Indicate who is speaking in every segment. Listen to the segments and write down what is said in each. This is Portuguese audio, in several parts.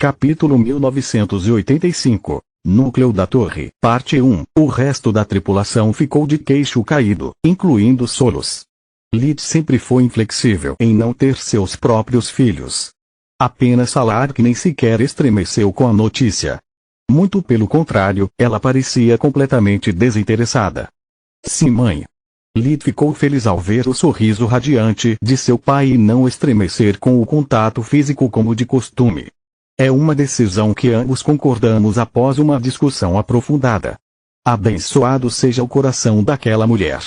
Speaker 1: Capítulo 1985. Núcleo da Torre. Parte 1. O resto da tripulação ficou de queixo caído, incluindo Solos. Lid sempre foi inflexível em não ter seus próprios filhos. Apenas Salar que nem sequer estremeceu com a notícia. Muito pelo contrário, ela parecia completamente desinteressada. Sim, mãe. Lid ficou feliz ao ver o sorriso radiante de seu pai e não estremecer com o contato físico como de costume. É uma decisão que ambos concordamos após uma discussão aprofundada. Abençoado seja o coração daquela mulher.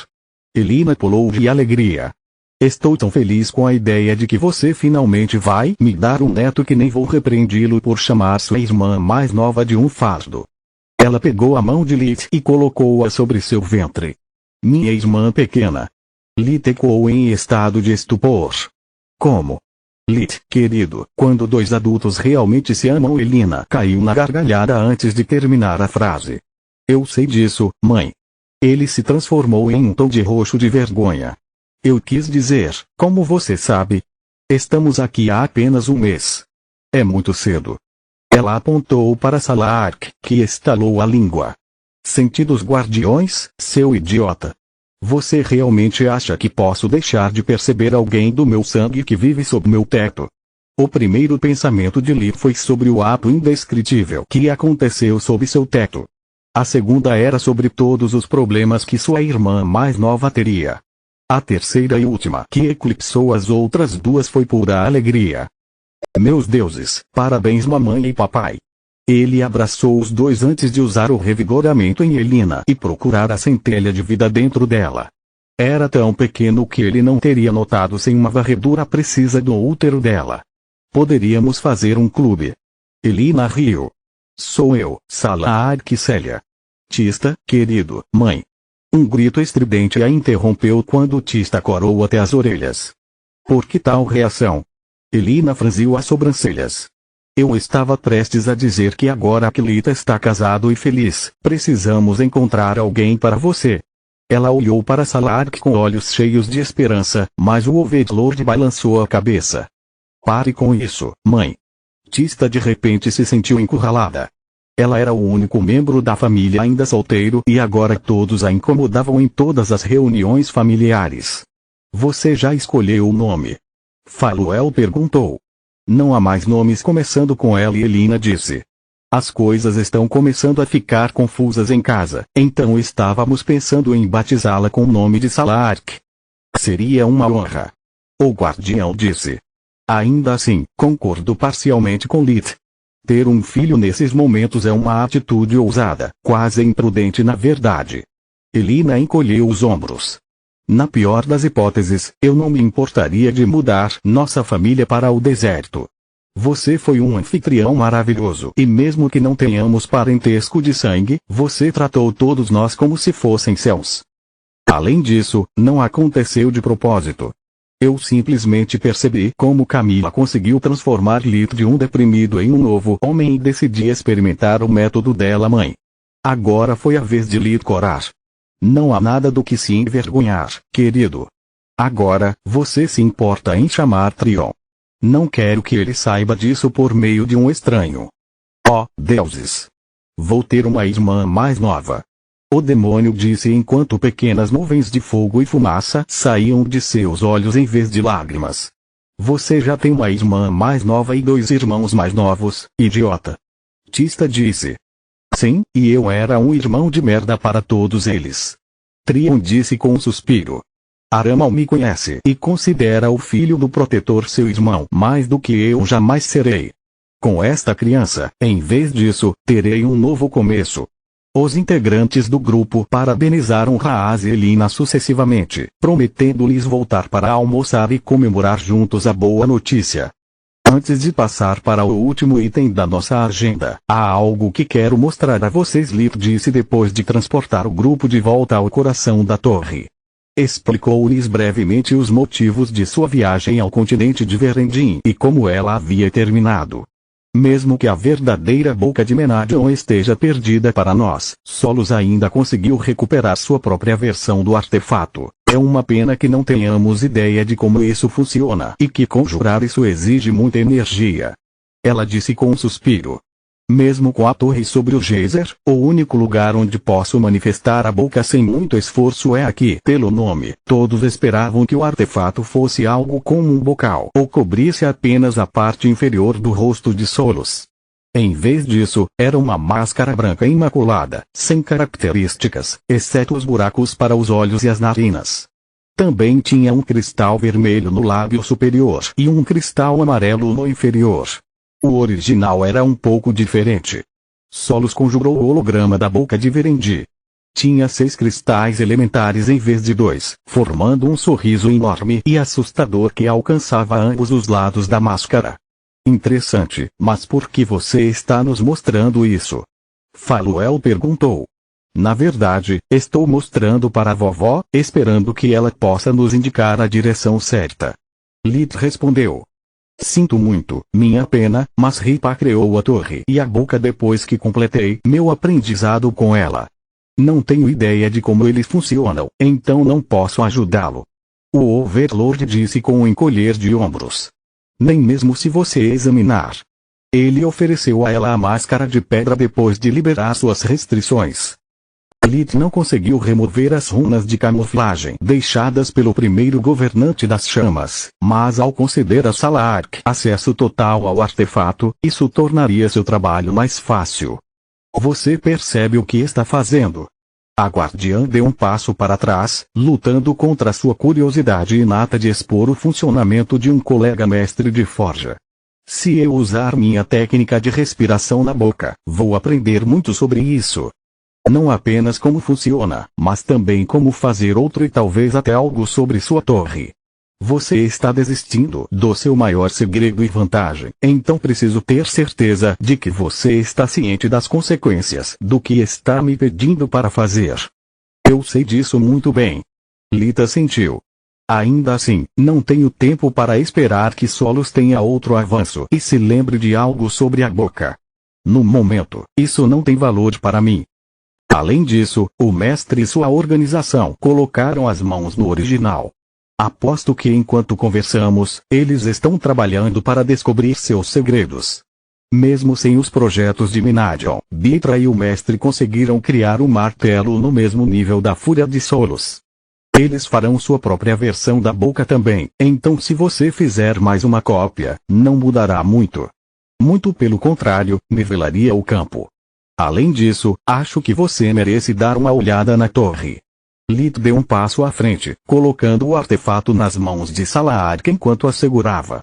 Speaker 1: Elina pulou de alegria. Estou tão feliz com a ideia de que você finalmente vai me dar um neto que nem vou repreendi-lo por chamar sua irmã mais nova de um fardo. Ela pegou a mão de Lid e colocou-a sobre seu ventre. Minha irmã pequena. Lid ecoou em estado de estupor. Como? Lid, querido, quando dois adultos realmente se amam. Elina caiu na gargalhada antes de terminar a frase. Eu sei disso, mãe. Ele se transformou em um tom de roxo de vergonha. Eu quis dizer, como você sabe? Estamos aqui há apenas um mês. É muito cedo. Ela apontou para Salar, que estalou a língua. Sentidos guardiões, seu idiota. Você realmente acha que posso deixar de perceber alguém do meu sangue que vive sob meu teto? O primeiro pensamento de Lid foi sobre o ato indescritível que aconteceu sob seu teto. A segunda era sobre todos os problemas que sua irmã mais nova teria. A terceira e última, que eclipsou as outras duas, foi pura alegria. Meus deuses, parabéns mamãe e papai. Ele abraçou os dois antes de usar o revigoramento em Elina e procurar a centelha de vida dentro dela. Era tão pequeno que ele não teria notado sem uma varredura precisa do útero dela. Poderíamos fazer um clube. Elina riu. Sou eu, Salar Célia. Tista, querido, mãe. Um grito estridente a interrompeu quando Tista corou até as orelhas. Por que tal reação? Elina franziu as sobrancelhas. Eu estava prestes a dizer que agora que Lita está casado e feliz, precisamos encontrar alguém para você. Ela olhou para Salar com olhos cheios de esperança, mas o Overlord balançou a cabeça. Pare com isso, mãe. Tista de repente se sentiu encurralada. Ela era o único membro da família ainda solteiro e agora todos a incomodavam em todas as reuniões familiares. Você já escolheu o nome? Faluel perguntou. Não há mais nomes começando com ela e Elina disse. As coisas estão começando a ficar confusas em casa, então estávamos pensando em batizá-la com o nome de Salar. Seria uma honra. O guardião disse. Ainda assim, concordo parcialmente com Lid. Ter um filho nesses momentos é uma atitude ousada, quase imprudente na verdade. Elina encolheu os ombros. Na pior das hipóteses, eu não me importaria de mudar nossa família para o deserto. Você foi um anfitrião maravilhoso e mesmo que não tenhamos parentesco de sangue, você tratou todos nós como se fossem seus. Além disso, não aconteceu de propósito. Eu simplesmente percebi como Camila conseguiu transformar Lid de um deprimido em um novo homem e decidi experimentar o método dela, mãe. Agora foi a vez de Lid corar. Não há nada do que se envergonhar, querido. Agora, você se importa em chamar Trion. Não quero que ele saiba disso por meio de um estranho. Oh, deuses! Vou ter uma irmã mais nova. O demônio disse enquanto pequenas nuvens de fogo e fumaça saíam de seus olhos em vez de lágrimas. Você já tem uma irmã mais nova e dois irmãos mais novos, idiota. Tista disse. Sim, e eu era um irmão de merda para todos eles. Trion disse com um suspiro. Aramal me conhece e considera o filho do protetor seu irmão mais do que eu jamais serei. Com esta criança, em vez disso, terei um novo começo. Os integrantes do grupo parabenizaram Raaz e Elina sucessivamente, prometendo-lhes voltar para almoçar e comemorar juntos a boa notícia. Antes de passar para o último item da nossa agenda, há algo que quero mostrar a vocês, Lid disse depois de transportar o grupo de volta ao coração da torre. Explicou-lhes brevemente os motivos de sua viagem ao continente de Verendin e como ela havia terminado. Mesmo que a verdadeira boca de Menadion esteja perdida para nós, Solos ainda conseguiu recuperar sua própria versão do artefato. É uma pena que não tenhamos ideia de como isso funciona e que conjurar isso exige muita energia. Ela disse com um suspiro. Mesmo com a torre sobre o geyser, o único lugar onde posso manifestar a boca sem muito esforço é aqui. Pelo nome, todos esperavam que o artefato fosse algo como um bocal ou cobrisse apenas a parte inferior do rosto de Solos. Em vez disso, era uma máscara branca imaculada, sem características, exceto os buracos para os olhos e as narinas. Também tinha um cristal vermelho no lábio superior e um cristal amarelo no inferior. O original era um pouco diferente. Solos conjurou o holograma da boca de Verendi. Tinha 6 cristais elementares em vez de 2, formando um sorriso enorme e assustador que alcançava ambos os lados da máscara. Interessante, mas por que você está nos mostrando isso? Faluel perguntou. Na verdade, estou mostrando para a vovó, esperando que ela possa nos indicar a direção certa. Lid respondeu. Sinto muito, minha pena, mas Ripa criou a torre e a boca depois que completei meu aprendizado com ela. Não tenho ideia de como eles funcionam, então não posso ajudá-lo. O Overlord disse com um encolher de ombros. Nem mesmo se você examinar. Ele ofereceu a ela a máscara de pedra depois de liberar suas restrições. Lid não conseguiu remover as runas de camuflagem deixadas pelo primeiro governante das chamas, mas ao conceder a Salark acesso total ao artefato, isso tornaria seu trabalho mais fácil. Você percebe o que está fazendo? A guardiã deu um passo para trás, lutando contra sua curiosidade inata de expor o funcionamento de um colega mestre de forja. Se eu usar minha técnica de respiração na boca, vou aprender muito sobre isso. Não apenas como funciona, mas também como fazer outro e talvez até algo sobre sua torre. Você está desistindo do seu maior segredo e vantagem, então preciso ter certeza de que você está ciente das consequências do que está me pedindo para fazer. Eu sei disso muito bem. Lita sentiu. Ainda assim, não tenho tempo para esperar que Solos tenha outro avanço e se lembre de algo sobre a boca. No momento, isso não tem valor para mim. Além disso, o mestre e sua organização colocaram as mãos no original. Aposto que enquanto conversamos, eles estão trabalhando para descobrir seus segredos. Mesmo sem os projetos de Minadion, Bitra e o mestre conseguiram criar um martelo no mesmo nível da fúria de Solos. Eles farão sua própria versão da boca também, então se você fizer mais uma cópia, não mudará muito. Muito pelo contrário, nivelaria o campo. Além disso, acho que você merece dar uma olhada na torre. Lid deu um passo à frente, colocando o artefato nas mãos de Salark enquanto a segurava.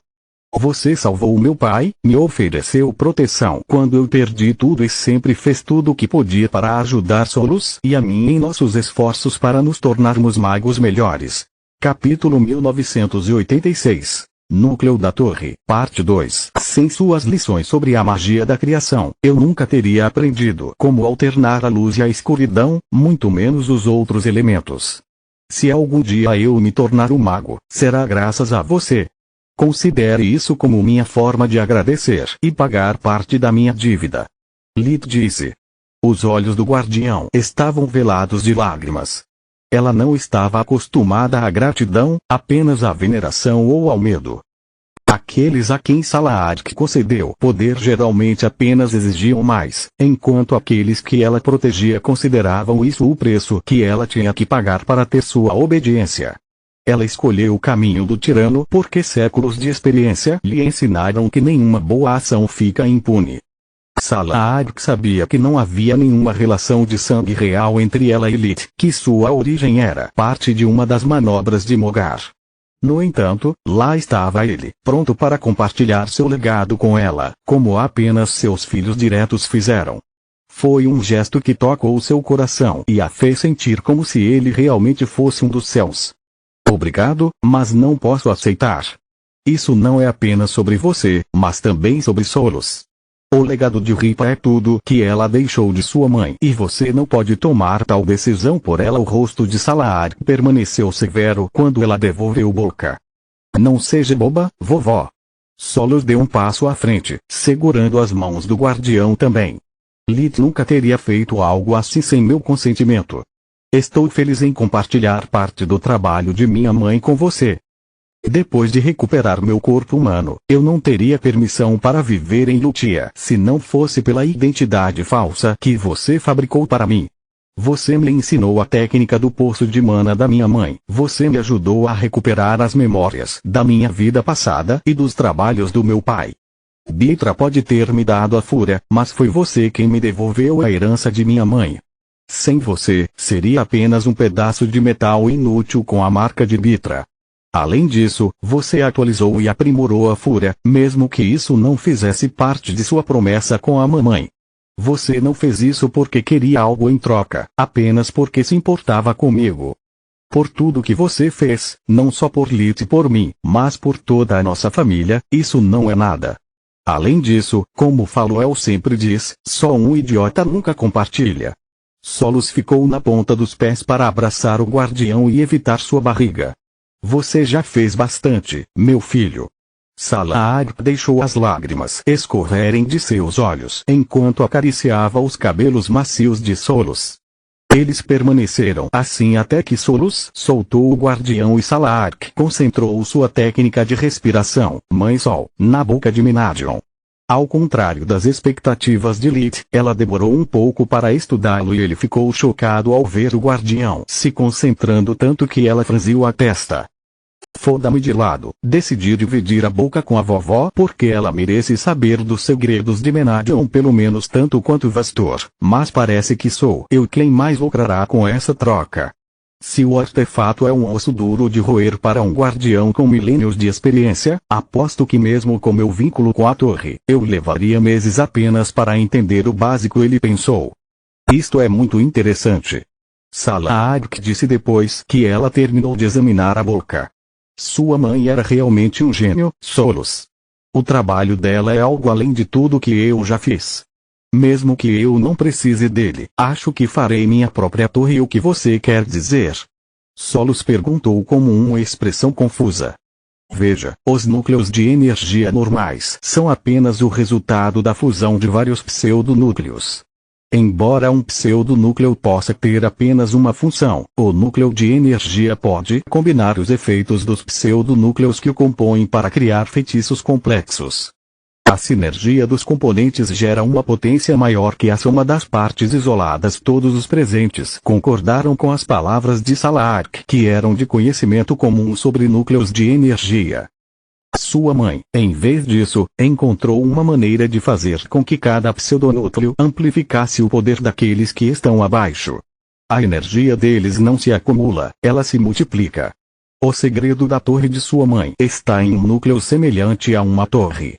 Speaker 1: Você salvou meu pai, me ofereceu proteção quando eu perdi tudo e sempre fez tudo o que podia para ajudar Solos e a mim em nossos esforços para nos tornarmos magos melhores. Capítulo 1986. Núcleo da Torre, Parte 2. Sem suas lições sobre a magia da criação, eu nunca teria aprendido como alternar a luz e a escuridão, muito menos os outros elementos. Se algum dia eu me tornar um mago, será graças a você. Considere isso como minha forma de agradecer e pagar parte da minha dívida. Lid disse. Os olhos do guardião estavam velados de lágrimas. Ela não estava acostumada à gratidão, apenas à veneração ou ao medo. Aqueles a quem Salark concedeu poder geralmente apenas exigiam mais, enquanto aqueles que ela protegia consideravam isso o preço que ela tinha que pagar para ter sua obediência. Ela escolheu o caminho do tirano porque séculos de experiência lhe ensinaram que nenhuma boa ação fica impune. Salark sabia que não havia nenhuma relação de sangue real entre ela e Lid, que sua origem era parte de uma das manobras de Mogar. No entanto, lá estava ele, pronto para compartilhar seu legado com ela, como apenas seus filhos diretos fizeram. Foi um gesto que tocou seu coração e a fez sentir como se ele realmente fosse um dos céus. Obrigado, mas não posso aceitar. Isso não é apenas sobre você, mas também sobre Solos. O legado de Ripa é tudo que ela deixou de sua mãe e você não pode tomar tal decisão por ela. O rosto de Salark permaneceu severo quando ela devolveu boca. Não seja boba, vovó. Solos deu um passo à frente, segurando as mãos do guardião também. Lid nunca teria feito algo assim sem meu consentimento. Estou feliz em compartilhar parte do trabalho de minha mãe com você. Depois de recuperar meu corpo humano, eu não teria permissão para viver em Lutia se não fosse pela identidade falsa que você fabricou para mim. Você me ensinou a técnica do poço de mana da minha mãe. Você me ajudou a recuperar as memórias da minha vida passada e dos trabalhos do meu pai. Bitra pode ter me dado a fúria, mas foi você quem me devolveu a herança de minha mãe. Sem você, seria apenas um pedaço de metal inútil com a marca de Bitra. Além disso, você atualizou e aprimorou a fúria, mesmo que isso não fizesse parte de sua promessa com a mamãe. Você não fez isso porque queria algo em troca, apenas porque se importava comigo. Por tudo que você fez, não só por Lit e por mim, mas por toda a nossa família, isso não é nada. Além disso, como Faluel sempre diz, só um idiota nunca compartilha. Solos ficou na ponta dos pés para abraçar o guardião e evitar sua barriga. Você já fez bastante, meu filho. Salah deixou as lágrimas escorrerem de seus olhos enquanto acariciava os cabelos macios de Solos. Eles permaneceram assim até que Solos soltou o guardião e Salah concentrou sua técnica de respiração, Mãe Sol, na boca de Minadion. Ao contrário das expectativas de Lit, ela demorou um pouco para estudá-lo e ele ficou chocado ao ver o guardião se concentrando tanto que ela franziu a testa. Foda-me de lado, decidi dividir a boca com a vovó porque ela merece saber dos segredos de Menadion pelo menos tanto quanto Vastor, mas parece que sou eu quem mais lucrará com essa troca. Se o artefato é um osso duro de roer para um guardião com milênios de experiência, aposto que mesmo com meu vínculo com a torre, eu levaria meses apenas para entender o básico, ele pensou. Isto é muito interessante. Salah disse depois que ela terminou de examinar a boca. Sua mãe era realmente um gênio, Solos. O trabalho dela é algo além de tudo que eu já fiz. Mesmo que eu não precise dele, acho que farei minha própria torre. O que você quer dizer? Solos perguntou com uma expressão confusa. Veja, os núcleos de energia normais são apenas o resultado da fusão de vários pseudonúcleos. Embora um pseudonúcleo possa ter apenas uma função, o núcleo de energia pode combinar os efeitos dos pseudonúcleos que o compõem para criar feitiços complexos. A sinergia dos componentes gera uma potência maior que a soma das partes isoladas. Todos os presentes concordaram com as palavras de Salah, que eram de conhecimento comum sobre núcleos de energia. Sua mãe, em vez disso, encontrou uma maneira de fazer com que cada pseudonúcleo amplificasse o poder daqueles que estão abaixo. A energia deles não se acumula, ela se multiplica. O segredo da torre de sua mãe está em um núcleo semelhante a uma torre.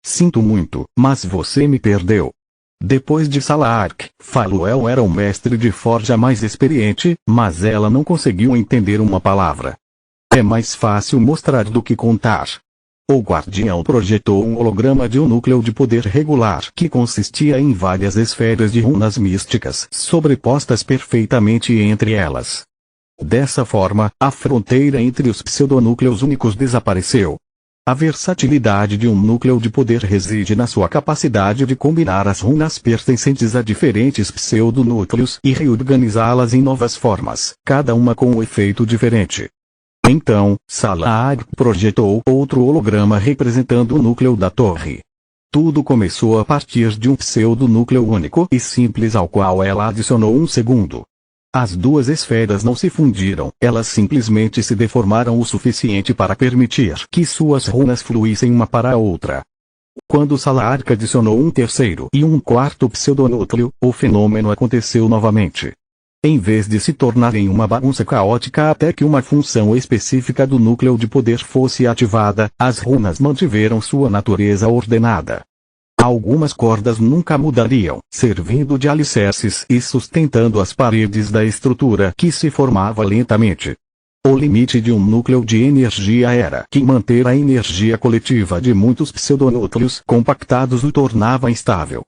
Speaker 1: Sinto muito, mas você me perdeu. Depois de Salah, Faluel era o mestre de forja mais experiente, mas ela não conseguiu entender uma palavra. É mais fácil mostrar do que contar. O guardião projetou um holograma de um núcleo de poder regular que consistia em várias esferas de runas místicas sobrepostas perfeitamente entre elas. Dessa forma, a fronteira entre os pseudonúcleos únicos desapareceu. A versatilidade de um núcleo de poder reside na sua capacidade de combinar as runas pertencentes a diferentes pseudonúcleos e reorganizá-las em novas formas, cada uma com um efeito diferente. Então, Salah projetou outro holograma representando o núcleo da torre. Tudo começou a partir de um pseudonúcleo único e simples ao qual ela adicionou um segundo. As duas esferas não se fundiram, elas simplesmente se deformaram o suficiente para permitir que suas runas fluíssem uma para a outra. Quando Salah adicionou um terceiro e um quarto pseudonúcleo, o fenômeno aconteceu novamente. Em vez de se tornarem uma bagunça caótica até que uma função específica do núcleo de poder fosse ativada, as runas mantiveram sua natureza ordenada. Algumas cordas nunca mudariam, servindo de alicerces e sustentando as paredes da estrutura que se formava lentamente. O limite de um núcleo de energia era que manter a energia coletiva de muitos pseudonúcleos compactados o tornava instável.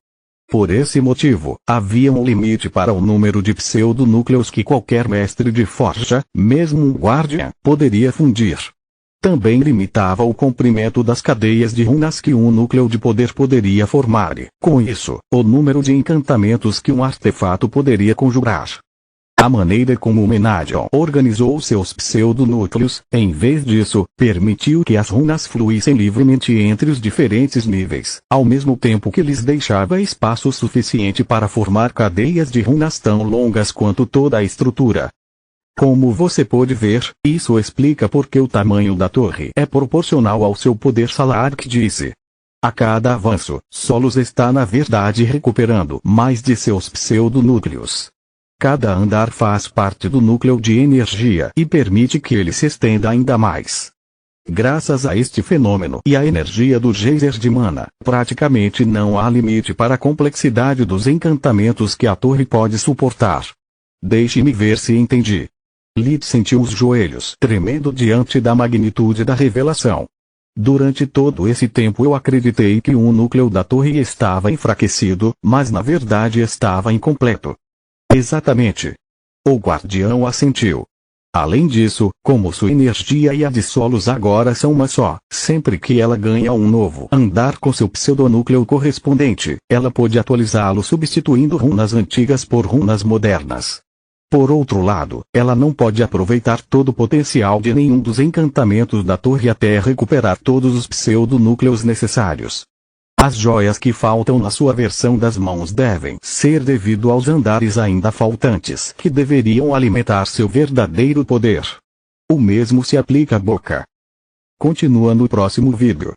Speaker 1: Por esse motivo, havia um limite para o número de pseudonúcleos que qualquer mestre de forja, mesmo um guardiã, poderia fundir. Também limitava o comprimento das cadeias de runas que um núcleo de poder poderia formar e, com isso, o número de encantamentos que um artefato poderia conjurar. A maneira como o Menadion organizou seus pseudonúcleos, em vez disso, permitiu que as runas fluíssem livremente entre os diferentes níveis, ao mesmo tempo que lhes deixava espaço suficiente para formar cadeias de runas tão longas quanto toda a estrutura. Como você pode ver, isso explica por que o tamanho da torre é proporcional ao seu poder salar, que disse. A cada avanço, Solos está na verdade recuperando mais de seus pseudonúcleos. Cada andar faz parte do núcleo de energia e permite que ele se estenda ainda mais. Graças a este fenômeno e à energia do geyser de mana, praticamente não há limite para a complexidade dos encantamentos que a torre pode suportar. Deixe-me ver se entendi. Lid sentiu os joelhos tremendo diante da magnitude da revelação. Durante todo esse tempo eu acreditei que o núcleo da torre estava enfraquecido, mas na verdade estava incompleto. Exatamente. O guardião assentiu. Além disso, como sua energia e a de Solos agora são uma só, sempre que ela ganha um novo andar com seu pseudonúcleo correspondente, ela pode atualizá-lo substituindo runas antigas por runas modernas. Por outro lado, ela não pode aproveitar todo o potencial de nenhum dos encantamentos da torre até recuperar todos os pseudonúcleos necessários. As joias que faltam na sua versão das mãos devem ser devido aos andares ainda faltantes que deveriam alimentar seu verdadeiro poder. O mesmo se aplica à boca. Continua no próximo vídeo.